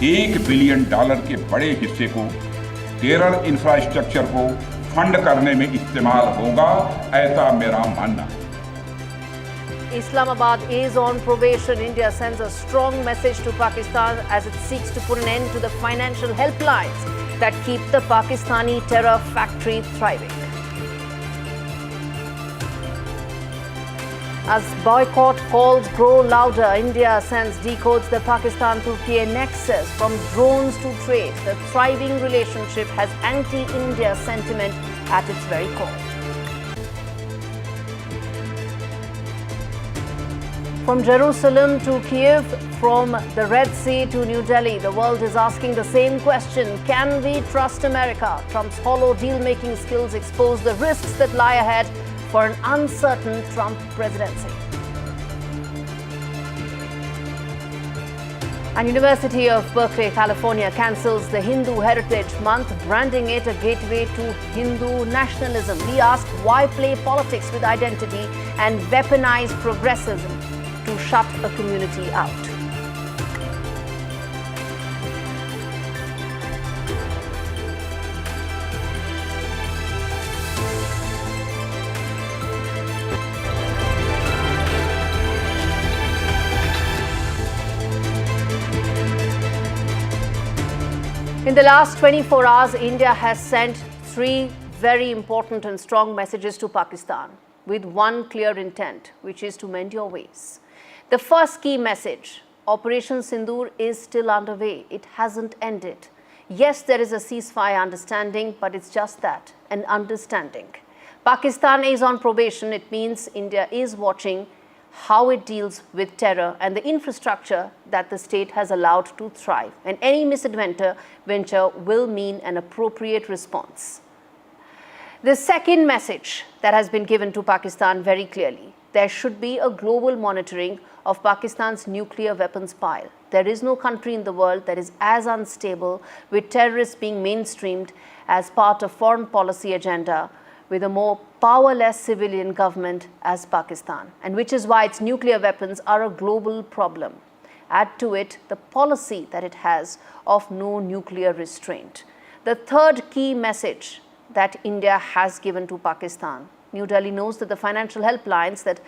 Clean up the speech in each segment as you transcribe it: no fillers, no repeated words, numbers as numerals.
$1 billion के बड़े हिस्से को टेरर इंफ्रास्ट्रक्चर को फंड करने में इस्तेमाल होगा, ऐसा मेरा मानना है। Islamabad is on probation. India sends a strong message to Pakistan as it seeks to put an end to the financial helplines that keep the Pakistani terror factory thriving. As boycott calls grow louder, India sends decodes the Pakistan-Turkiye nexus from drones to trade. The thriving relationship has anti-India sentiment at its very core. From Jerusalem to Kiev, from the Red Sea to New Delhi, the world is asking the same question. Can we trust America? Trump's hollow deal-making skills expose the risks that lie ahead for an uncertain Trump presidency. And University of Berkeley, California cancels the Hindu Heritage Month, branding it a gateway to Hindu nationalism. We ask, why play politics with identity and weaponize progressivism to shut a community out? In the last 24 hours, India has sent 3 very important and strong messages to Pakistan with one clear intent, which is to mend your ways. The first key message, Operation Sindoor is still underway. It hasn't ended. Yes, there is a ceasefire understanding, but it's just that, an understanding. Pakistan is on probation. It means India is watching how it deals with terror and the infrastructure that the state has allowed to thrive. And any misadventure will mean an appropriate response. The second message that has been given to Pakistan very clearly, there should be a global monitoring of Pakistan's nuclear weapons pile. There is no country in the world that is as unstable, with terrorists being mainstreamed as part of foreign policy agenda, with a more powerless civilian government as Pakistan, and which is why its nuclear weapons are a global problem. Add to it the policy that it has of no nuclear restraint. The third key message that India has given to Pakistan, New Delhi knows that the financial helplines that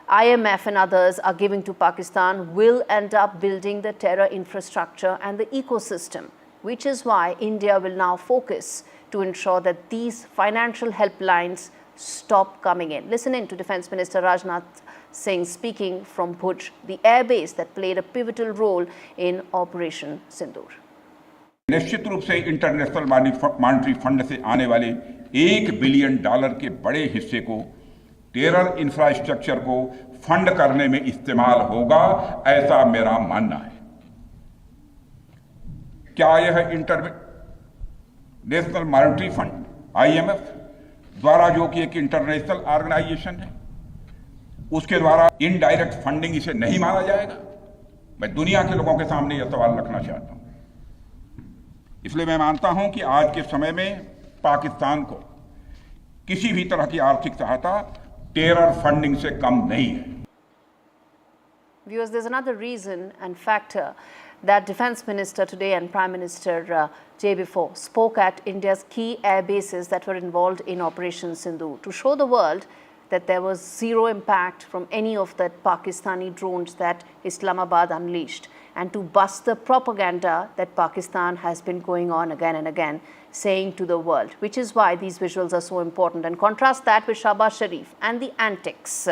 IMF and others are giving to Pakistan will end up building the terror infrastructure and the ecosystem, which is why India will now focus to ensure that these financial helplines stop coming in. Listen in to Defence Minister Rajnath Singh speaking from Bhuj, the airbase that played a pivotal role in Operation Sindoor. निश्चित रूप से international monetary fund से आने वाले $1 billion के बड़े हिस्से को टेरर इंफ्रास्ट्रक्चर को फंड करने में इस्तेमाल होगा, ऐसा मेरा मानना है। क्या यह नेशनल मॉनेटरी फंड IMF द्वारा, जो कि एक इंटरनेशनल ऑर्गेनाइजेशन है, उसके द्वारा इनडायरेक्ट फंडिंग इसे नहीं माना जाएगा? मैं दुनिया के लोगों के सामने यह सवाल रखना चाहता हूं। इसलिए मैं मानता हूं कि आज के समय में पाकिस्तान को किसी भी तरह की आर्थिक सहायता टेरर फंडिंग से कम नहीं है। Viewers, there's another reason and factor that Defence Minister today and Prime Minister day before spoke at India's key air bases that were involved in Operation Sindoor to show the world that there was zero impact from any of the Pakistani drones that Islamabad unleashed, and to bust the propaganda that Pakistan has been going on again and again, saying to the world, which is why these visuals are so important. And contrast that with Shahbaz Sharif and the antics.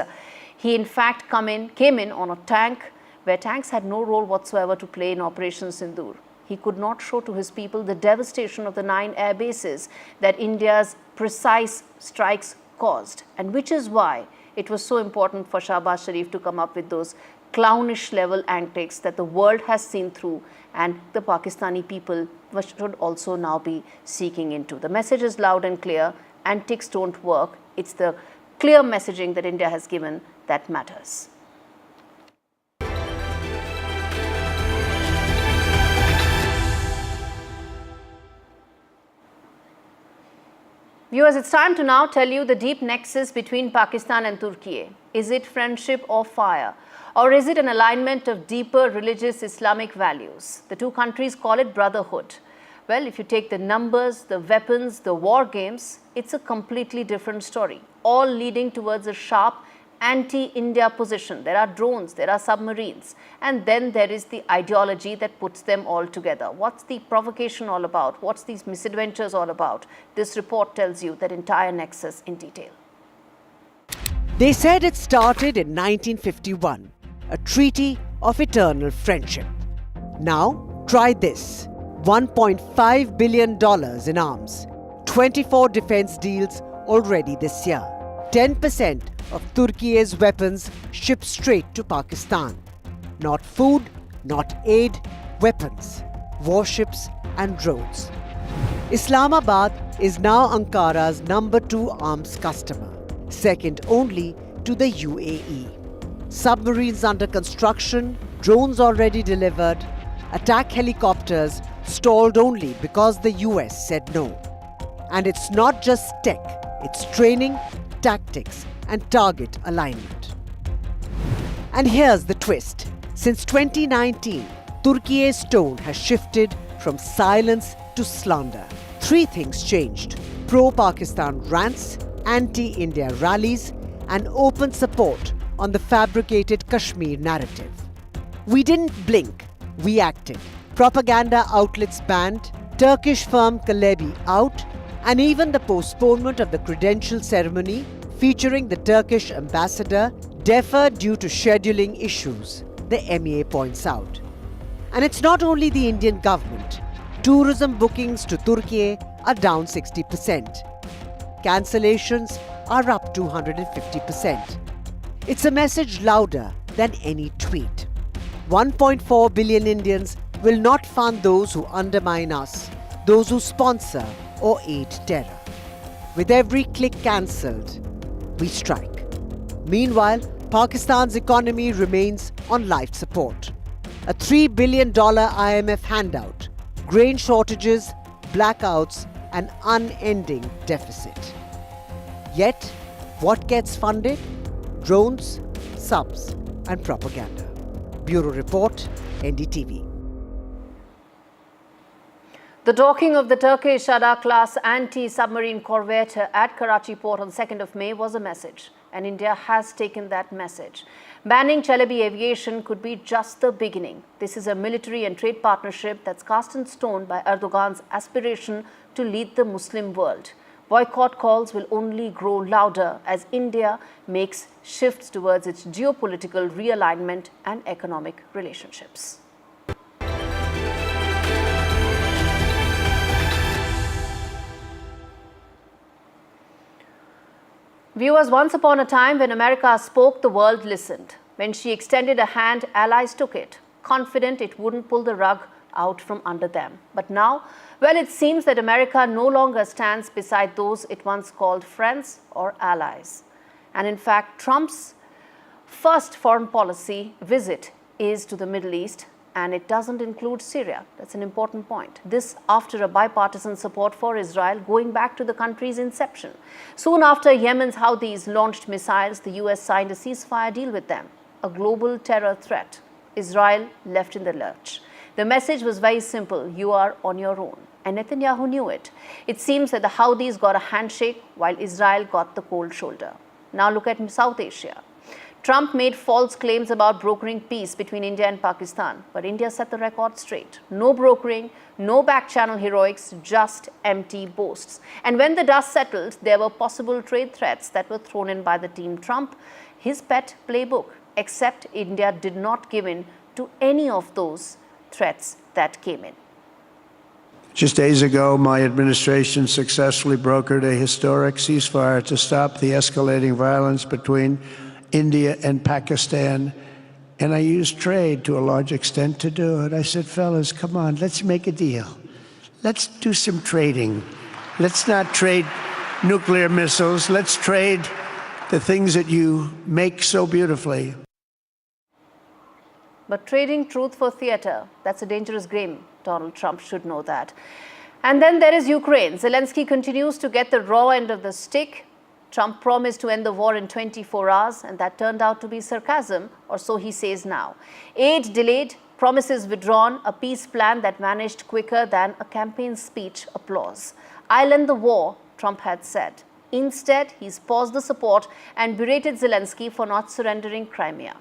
He in fact came in on a tank where tanks had no role whatsoever to play in Operation Sindoor. He could not show to his people the devastation of the 9 air bases that India's precise strikes caused, and which is why it was so important for Shahbaz Sharif to come up with those clownish level antics that the world has seen through, and the Pakistani people should also now be seeking into. The message is loud and clear. Antics don't work. It's the clear messaging that India has given that matters. Viewers, it's time to now tell you the deep nexus between Pakistan and Turkey. Is it friendship or fire? Or is it an alignment of deeper religious Islamic values? The two countries call it brotherhood. Well, if you take the numbers, the weapons, the war games, it's a completely different story, all leading towards a sharp anti-India position. There are drones, there are submarines, and then there is the ideology that puts them all together. What's the provocation all about? What's these misadventures all about? This report tells you that entire nexus in detail. They said it started in 1951, a treaty of eternal friendship. Now, try this. $1.5 billion in arms, 24 defense deals already this year. 10% of Turkiye's weapons shipped straight to Pakistan. Not food, not aid, weapons, warships and drones. Islamabad is now Ankara's #2 arms customer, second only to the UAE. Submarines under construction, drones already delivered, attack helicopters stalled only because the US said no. And it's not just tech, it's training, tactics and target alignment. And here's the twist. Since 2019, Turkiye's tone has shifted from silence to slander. Three things changed: pro-Pakistan rants, anti-India rallies, and open support on the fabricated Kashmir narrative. We didn't blink, we acted. Propaganda outlets banned, Turkish firm Kool-Aid out, and even the postponement of the credential ceremony featuring the Turkish ambassador deferred due to scheduling issues, the MEA points out. And it's not only the Indian government. Tourism bookings to Turkey are down 60%. Cancellations are up 250%. It's a message louder than any tweet. 1.4 billion Indians will not fund those who undermine us, those who sponsor or aid terror. With every click cancelled, we strike. Meanwhile, Pakistan's economy remains on life support. A $3 billion IMF handout, grain shortages, blackouts, and unending deficit. Yet, what gets funded? Drones, subs, and propaganda. Bureau Report, NDTV. The docking of the Turkish Chadar-class anti-submarine corvette at Karachi port on 2nd of May was a message, and India has taken that message. Banning Chalabi aviation could be just the beginning. This is a military and trade partnership that's cast in stone by Erdogan's aspiration to lead the Muslim world. Boycott calls will only grow louder as India makes shifts towards its geopolitical realignment and economic relationships. Viewers, once upon a time when America spoke, the world listened. When she extended a hand, allies took it, confident it wouldn't pull the rug out from under them. But now, well, it seems that America no longer stands beside those it once called friends or allies. And in fact, Trump's first foreign policy visit is to the Middle East, and it doesn't include Syria. That's an important point. This after a bipartisan support for Israel going back to the country's inception. Soon after Yemen's Houthis launched missiles, the US signed a ceasefire deal with them, a global terror threat. Israel left in the lurch. The message was very simple: you are on your own. And Netanyahu knew it. It seems that the Houthis got a handshake while Israel got the cold shoulder. Now look at South Asia. Trump made false claims about brokering peace between India and Pakistan, but India set the record straight. No brokering, no back-channel heroics, just empty boasts. And when the dust settled, there were possible trade threats that were thrown in by the Team Trump, his pet playbook, except India did not give in to any of those threats that came in. Just days ago, my administration successfully brokered a historic ceasefire to stop the escalating violence between India and Pakistan, and I used trade to a large extent to do it. I said, fellas, come on, let's make a deal. Let's do some trading. Let's not trade nuclear missiles. Let's trade the things that you make so beautifully. But trading truth for theater, that's a dangerous game. Donald Trump should know that. And then there is Ukraine. Zelensky continues to get the raw end of the stick. Trump promised to end the war in 24 hours, and that turned out to be sarcasm, or so he says now. Aid delayed, promises withdrawn, a peace plan that vanished quicker than a campaign speech applause. I'll end the war, Trump had said. Instead, he's paused the support and berated Zelensky for not surrendering Crimea.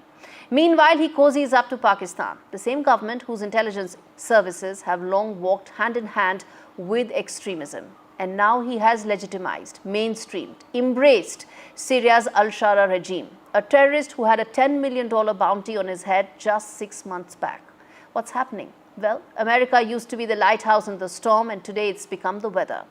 Meanwhile, he cozies up to Pakistan, the same government whose intelligence services have long walked hand in hand with extremism. And now he has legitimized, mainstreamed, embraced Syria's al-Shara regime, a terrorist who had a $10 million bounty on his head just 6 months back. What's happening? Well, America used to be the lighthouse in the storm, and today it's become the weather.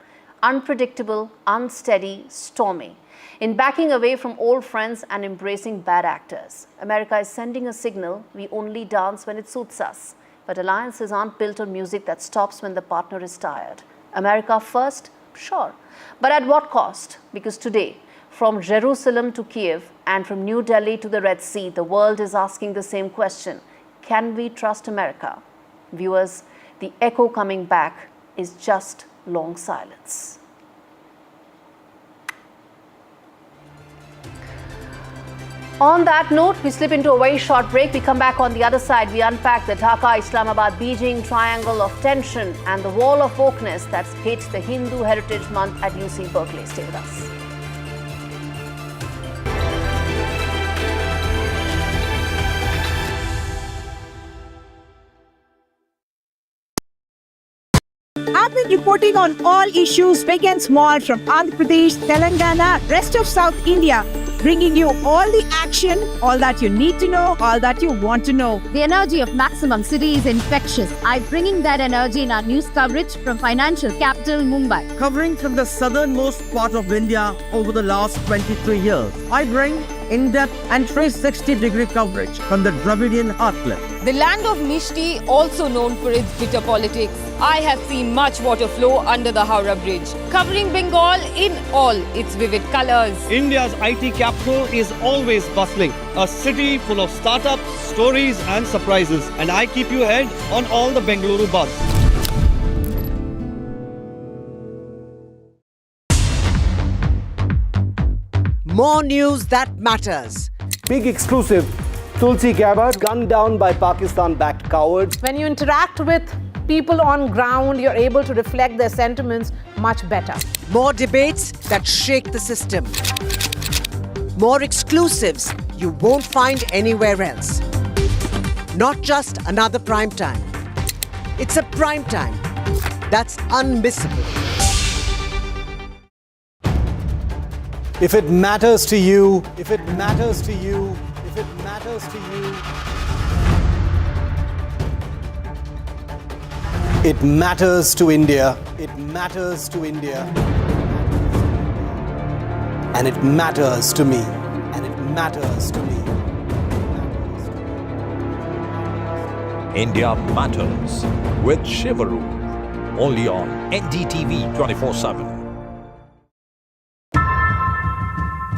Unpredictable, unsteady, stormy. In backing away from old friends and embracing bad actors, America is sending a signal: we only dance when it suits us. But alliances aren't built on music that stops when the partner is tired. America first? Sure. But at what cost? Because today, from Jerusalem to Kiev and from New Delhi to the Red Sea, the world is asking the same question. Can we trust America? Viewers, the echo coming back is just long silence. On that note, we slip into a very short break. We come back on the other side. We unpack the Dhaka, Islamabad, Beijing triangle of tension and the wall of wokeness that's hit the Hindu Heritage Month at UC Berkeley. Stay with us. I've been reporting on all issues, big and small, from Andhra Pradesh, Telangana, rest of South India, bringing you all the action, all that you need to know, all that you want to know. The energy of Maximum City is infectious. I'm bringing that energy in our news coverage from financial capital Mumbai. Covering from the southernmost part of India over the last 23 years, I bring in-depth and 360-degree coverage from the Dravidian heartland. The land of Mishti, also known for its bitter politics. I have seen much water flow under the Howrah Bridge, covering Bengal in all its vivid colors. India's IT capital is always bustling, a city full of startups, stories and surprises. And I keep you ahead on all the Bengaluru buzz. More news that matters. Big exclusive. Tulsi Gabbard gunned down by Pakistan-backed cowards. When you interact with people on ground, you're able to reflect their sentiments much better. More debates that shake the system. More exclusives you won't find anywhere else. Not just another prime time. It's a prime time that's unmissable. If it matters to you, if it matters to you, if it matters to you, it matters to India. It matters to India. And it matters to me. And it matters to me. India Matters with Shivaru. Only on NDTV 24/7.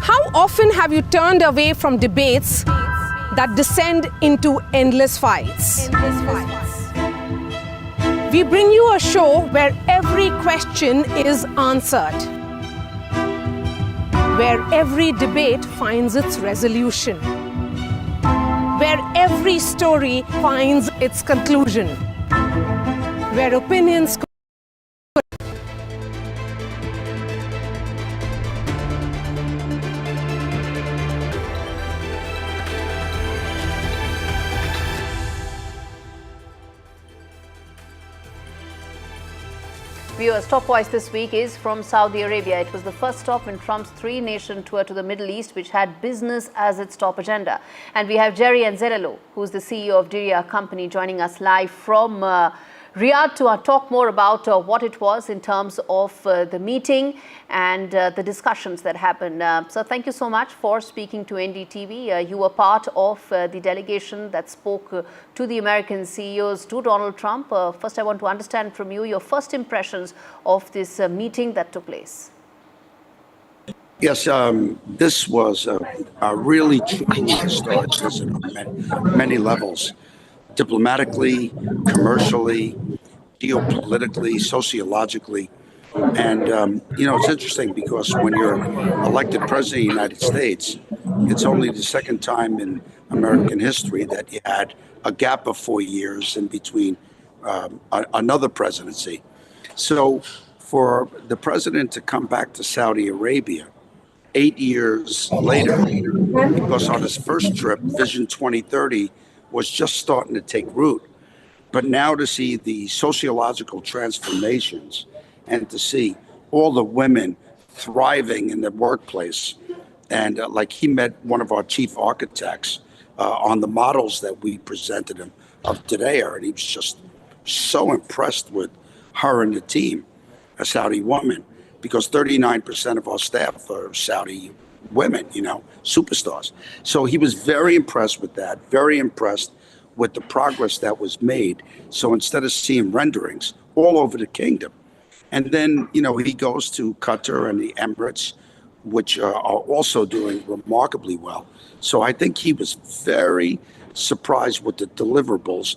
How often have you turned away from debates that descend into endless fights? We bring you a show where every question is answered, where every debate finds its resolution, where every story finds its conclusion, where opinions Viewers, top voice this week is from Saudi Arabia. It was the first stop in Trump's three-nation tour to the Middle East, which had business as its top agenda. And we have Jerry Anzalello, who's the CEO of Diriyah Company, joining us live from Riyadh to talk more about what it was in terms of the meeting and the discussions that happened. So thank you so much for speaking to NDTV. You were part of the delegation that spoke to the American CEOs, to Donald Trump. First, I want to understand from you your first impressions of this meeting that took place. Yes, this was a really truly historic visit on many levels. Diplomatically, commercially, geopolitically, sociologically. And, it's interesting because when you're elected president of the United States, it's only the second time in American history that you had a gap of 4 years in between another presidency. So for the president to come back to Saudi Arabia 8 years later, because on his first trip, Vision 2030 was just starting to take root. But now to see the sociological transformations and to see all the women thriving in the workplace, and like he met one of our chief architects on the models that we presented him of today, and he was just so impressed with her and the team, a Saudi woman, because 39% of our staff are Saudi women, superstars. So he was very impressed with that, very impressed with the progress that was made. So instead of seeing renderings all over the kingdom, and then, he goes to Qatar and the Emirates, which are also doing remarkably well. So I think he was very surprised with the deliverables.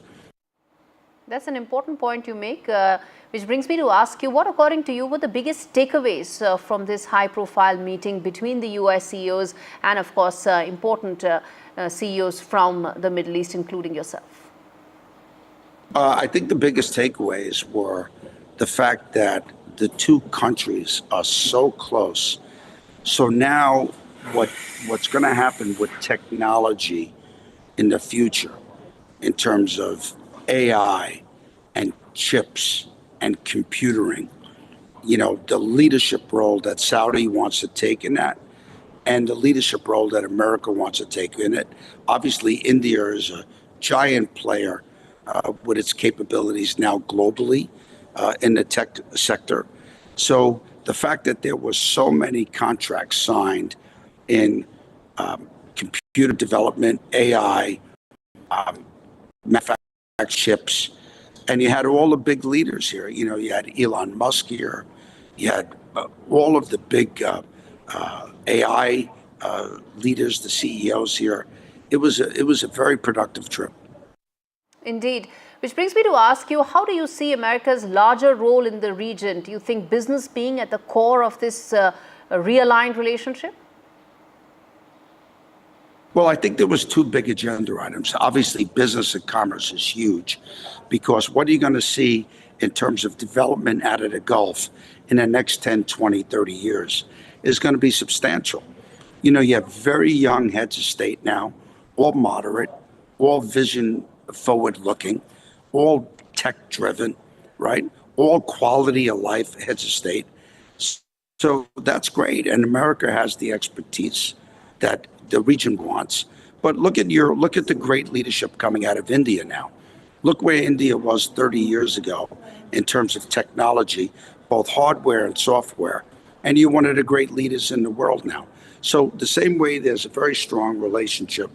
That's an important point you make, which brings me to ask you, what, according to you, were the biggest takeaways from this high-profile meeting between the US CEOs and, of course, important CEOs from the Middle East, including yourself? I think the biggest takeaways were the fact that the two countries are so close. So now what's going to happen with technology in the future in terms of AI and chips and computering, the leadership role that Saudi wants to take in that, and the leadership role that America wants to take in it. Obviously, India is a giant player with its capabilities now globally in the tech sector. So the fact that there were so many contracts signed in computer development, AI, manufacturing chips, and you had all the big leaders here. You had Elon Musk here, you had all of the big AI leaders, the CEOs here. It was a very productive trip. Indeed. Which brings me to ask you, how do you see America's larger role in the region? Do you think business being at the core of this realigned relationship? Well, I think there was two big agenda items. Obviously, business and commerce is huge, because what are you going to see in terms of development out of the Gulf in the next 10, 20, 30 years is going to be substantial. You have very young heads of state now, all moderate, all vision forward-looking, all tech-driven, right? All quality of life heads of state. So that's great, and America has the expertise that the region wants. But look at the great leadership coming out of India now. Look where India was 30 years ago in terms of technology, both hardware and software. And you're one of the great leaders in the world now. So the same way there's a very strong relationship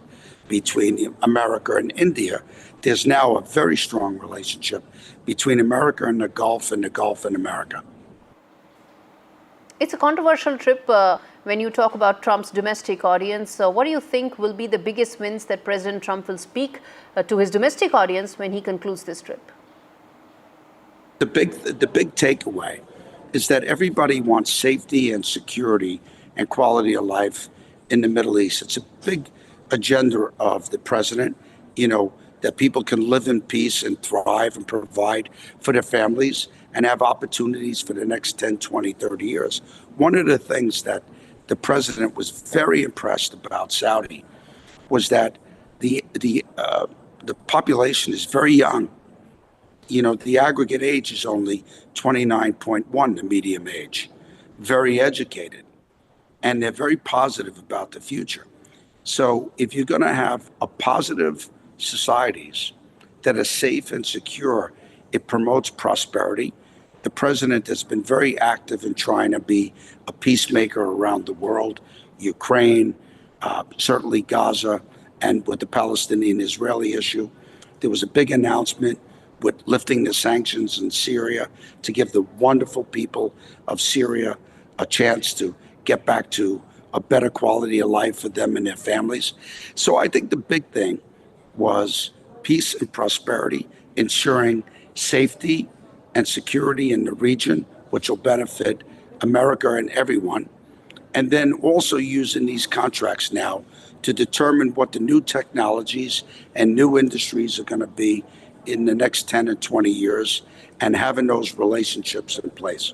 between America and India, there's now a very strong relationship between America and the Gulf and America. It's a controversial trip when you talk about Trump's domestic audience. What do you think will be the biggest wins that President Trump will speak to his domestic audience when he concludes this trip? The big takeaway is that everybody wants safety and security and quality of life in the Middle East. It's a big agenda of the president, that people can live in peace and thrive and provide for their families and have opportunities for the next 10, 20, 30 years. One of the things that the president was very impressed about Saudi was that the population is very young. The aggregate age is only 29.1, the median age. Very educated. And they're very positive about the future. So if you're going to have a positive societies that are safe and secure, it promotes prosperity. The president has been very active in trying to be a peacemaker around the world, Ukraine, certainly Gaza, and with the Palestinian-Israeli issue. There was a big announcement with lifting the sanctions in Syria to give the wonderful people of Syria a chance to get back to a better quality of life for them and their families. So I think the big thing was peace and prosperity, ensuring safety and security in the region which will benefit America and everyone. And then also using these contracts now to determine what the new technologies and new industries are going to be in the next 10 and 20 years, and having those relationships in place.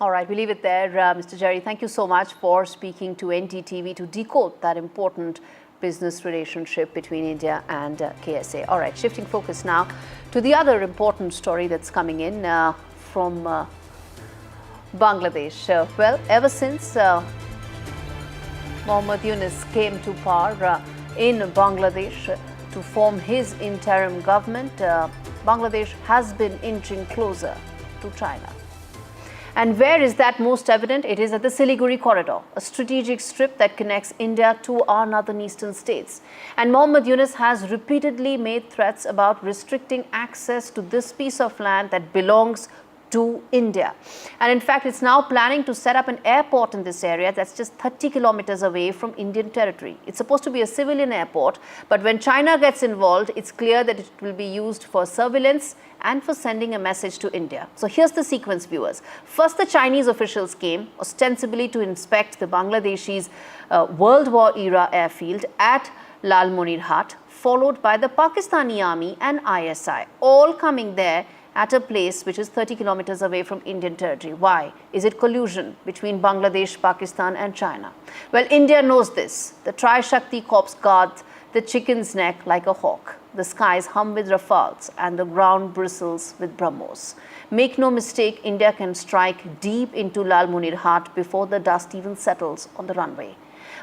All right, we leave it there. Mr. Jerry, thank you so much for speaking to NDTV to decode that important business relationship between India and KSA. All right, shifting focus now to the other important story that's coming in from Bangladesh. Well, ever since Mohammad Yunus came to power in Bangladesh to form his interim government, Bangladesh has been inching closer to China. And where is that most evident? It is at the Siliguri corridor, a strategic strip that connects India to our northern eastern states. And Mohammad Yunus has repeatedly made threats about restricting access to this piece of land that belongs to India. And in fact, it's now planning to set up an airport in this area that's just 30 kilometers away from Indian territory. It's supposed to be a civilian airport, but when China gets involved, it's clear that it will be used for surveillance and for sending a message to India. So here's the sequence, viewers. First, the Chinese officials came ostensibly to inspect the Bangladeshis' World War era airfield at Lal Munir Hat, followed by the Pakistani army and ISI, all coming there at a place which is 30 kilometers away from Indian territory. Why? Is it collusion between Bangladesh, Pakistan and China? Well, India knows this. The Tri-Shakti Corps guards the chicken's neck like a hawk. The skies hum with Rafales and the ground bristles with BrahMos. Make no mistake, India can strike deep into Lal Munir Hat before the dust even settles on the runway.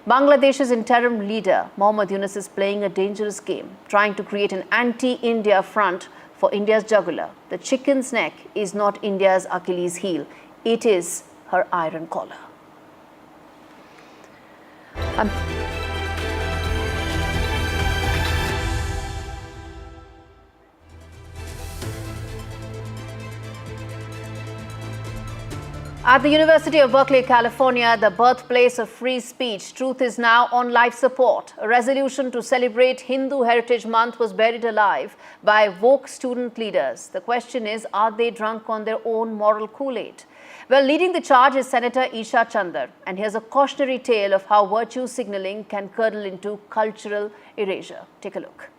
Bangladesh's interim leader, Mohammad Yunus, is playing a dangerous game, trying to create an anti-India front for India's jugular. The chicken's neck is not India's Achilles heel. It is her iron collar. At the University of Berkeley, California, the birthplace of free speech, Truth is now on life support. A resolution to celebrate Hindu Heritage Month was buried alive by woke student leaders. The question is, are they drunk on their own moral Kool-Aid? Well, leading the charge is Senator Isha Chandar. And here's a cautionary tale of how virtue signaling can curdle into cultural erasure. Take a look.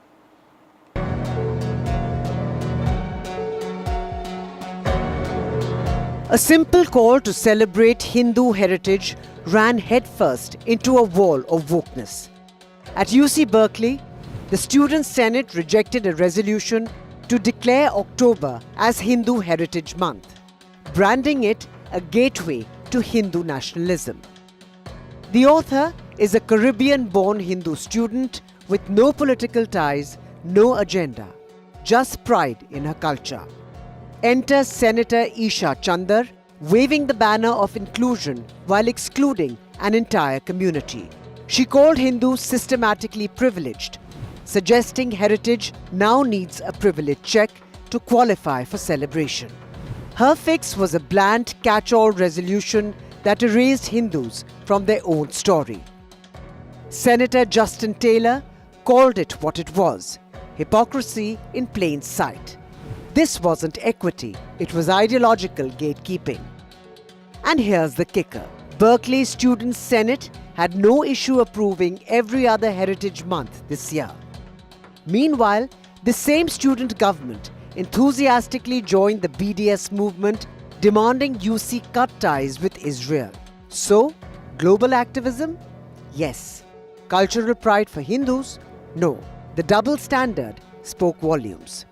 A simple call to celebrate Hindu heritage ran headfirst into a wall of wokeness. At UC Berkeley, the Student Senate rejected a resolution to declare October as Hindu Heritage Month, branding it a gateway to Hindu nationalism. The author is a Caribbean-born Hindu student with no political ties, no agenda, just pride in her culture. Enter Senator Isha Chandar, waving the banner of inclusion while excluding an entire community. She called Hindus systematically privileged, suggesting heritage now needs a privilege check to qualify for celebration. Her fix was a bland catch-all resolution that erased Hindus from their own story. Senator Justin Taylor called it what it was: hypocrisy in plain sight. This wasn't equity, it was ideological gatekeeping. And here's the kicker. Berkeley Student Senate had no issue approving every other Heritage Month this year. Meanwhile, the same student government enthusiastically joined the BDS movement, demanding UC cut ties with Israel. So, global activism? Yes. Cultural pride for Hindus? No. The double standard spoke volumes.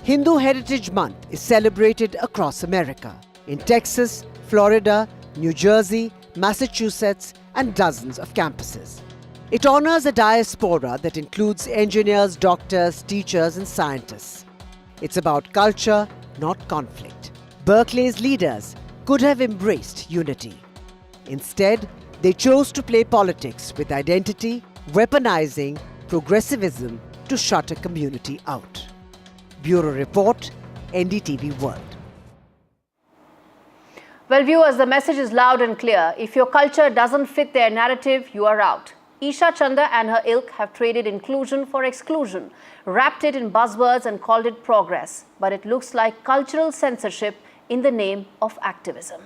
Hindu Heritage Month is celebrated across America, in Texas, Florida, New Jersey, Massachusetts, and dozens of campuses. It honors a diaspora that includes engineers, doctors, teachers, and scientists. It's about culture, not conflict. Berkeley's leaders could have embraced unity. Instead, they chose to play politics with identity, weaponizing progressivism to shut a community out. Bureau Report, NDTV World. Well, viewers, the message is loud and clear. If your culture doesn't fit their narrative, you are out. Isha Chandar and her ilk have traded inclusion for exclusion, wrapped it in buzzwords and called it progress. But it looks like cultural censorship in the name of activism.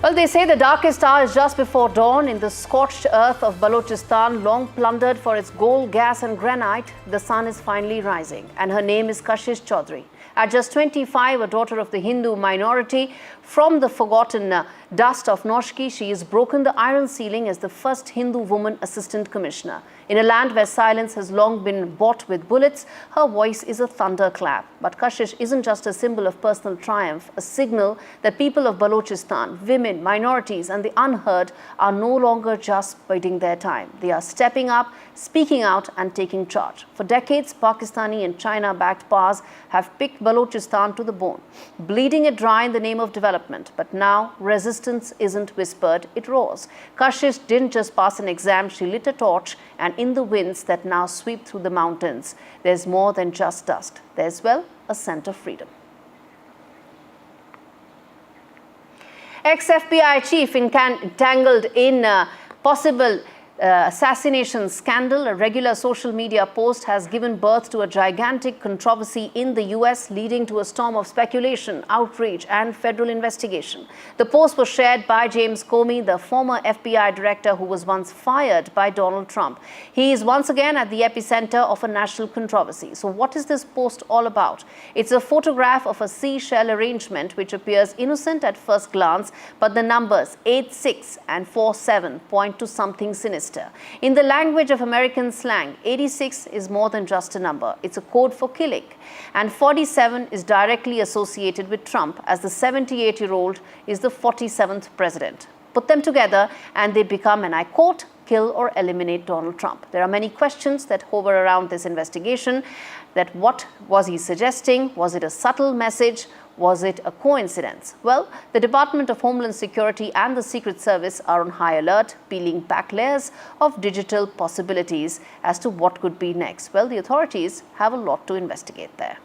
Well, they say the darkest hour is just before dawn. In the scorched earth of Balochistan, long plundered for its gold, gas and granite, the sun is finally rising. And her name is Kashish Chri. At just 25, a daughter of the Hindu minority, from the forgotten dust of Noshki, she has broken the iron ceiling as the first Hindu woman assistant commissioner. In a land where silence has long been bought with bullets, her voice is a thunderclap. But Kashish isn't just a symbol of personal triumph, a signal that people of Balochistan, women, minorities and the unheard are no longer just biding their time. They are stepping up, speaking out and taking charge. For decades, Pakistani and China-backed powers have picked Balochistan to the bone, bleeding it dry in the name of development. But now, resistance isn't whispered, it roars. Kashish didn't just pass an exam, she lit a torch, and in the winds that now sweep through the mountains, there's more than just dust. There's, well, a scent of freedom. Ex-FBI chief entangled in possible assassination scandal. A regular social media post has given birth to a gigantic controversy in the US, leading to a storm of speculation, outrage and federal investigation. The post was shared by James Comey, the former FBI director who was once fired by Donald Trump. He is once again at the epicenter of a national controversy. So what is this post all about? It's a photograph of a seashell arrangement which appears innocent at first glance, but the numbers 86 and 47 point to something sinister. In the language of American slang, 86 is more than just a number. It's a code for killing. And 47 is directly associated with Trump, as the 78-year-old is the 47th president. Put them together and they become, and I quote, kill or eliminate Donald Trump. There are many questions that hover around this investigation. That what was he suggesting? Was it a subtle message? Was it a coincidence? Well, the Department of Homeland Security and the Secret Service are on high alert, peeling back layers of digital possibilities as to what could be next. Well, the authorities have a lot to investigate there.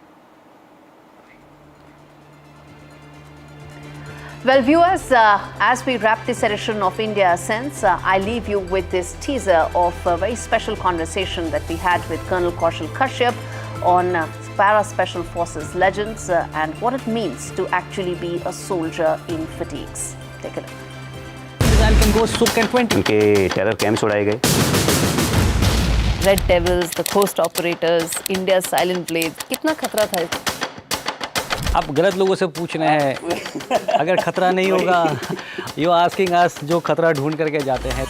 Well, viewers, as we wrap this edition of India Ascends, I leave you with this teaser of a very special conversation that we had with Colonel Kashish on Para-Special Forces legends and what it means to actually be a soldier in fatigues. Take a look. Missile can go Suk and 20. उनके terror camps उड़ाए गए. Red Devils, the Coast Operators, India's Silent Blades. कितना खतरा था? आप गलत लोगों से पूछ रहे हैं. अगर खतरा नहीं होगा, you asking us जो खतरा ढूंढ करके जाते हैं.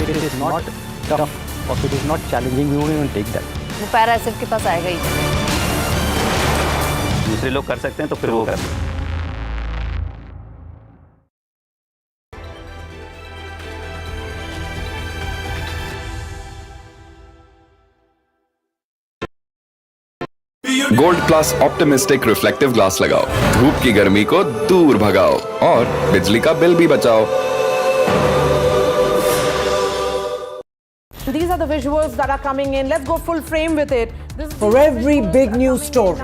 It is not tough. Or if it is not challenging, we won't even take that. वो पैरा सिर्फ के पास आएगा ही. दूसरे लोग कर सकते हैं तो फिर वो कर लें. Gold plus optimistic reflective glass लगाओ, धूप की गर्मी को दूर भगाओ और बिजली का बिल भी बचाओ. These are the visuals that are coming in. Let's go full frame with it. For every big news story.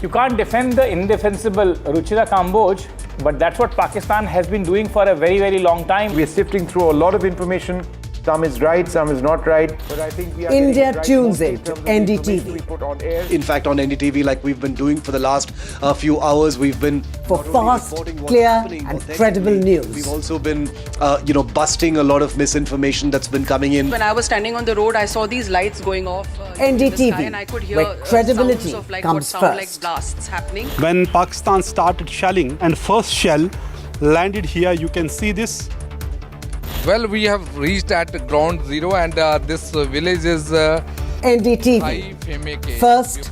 You can't defend the indefensible, Ruchira Kamboj, but that's what Pakistan has been doing for a very, very long time. We're sifting through a lot of information. Some is right, some is not right. But I think we are India tunes in to NDTV. In fact, on NDTV, like we've been doing for the last few hours, we've been for fast, clear, and credible news. We've also been, busting a lot of misinformation that's been coming in. When I was standing on the road, I saw these lights going off in the sky, and I could hear where credibility sounds of like comes what sound first. like blasts happening. When Pakistan started shelling and first shell landed here, you can see this. Well, we have reached at ground zero, and this village is NDTV. First,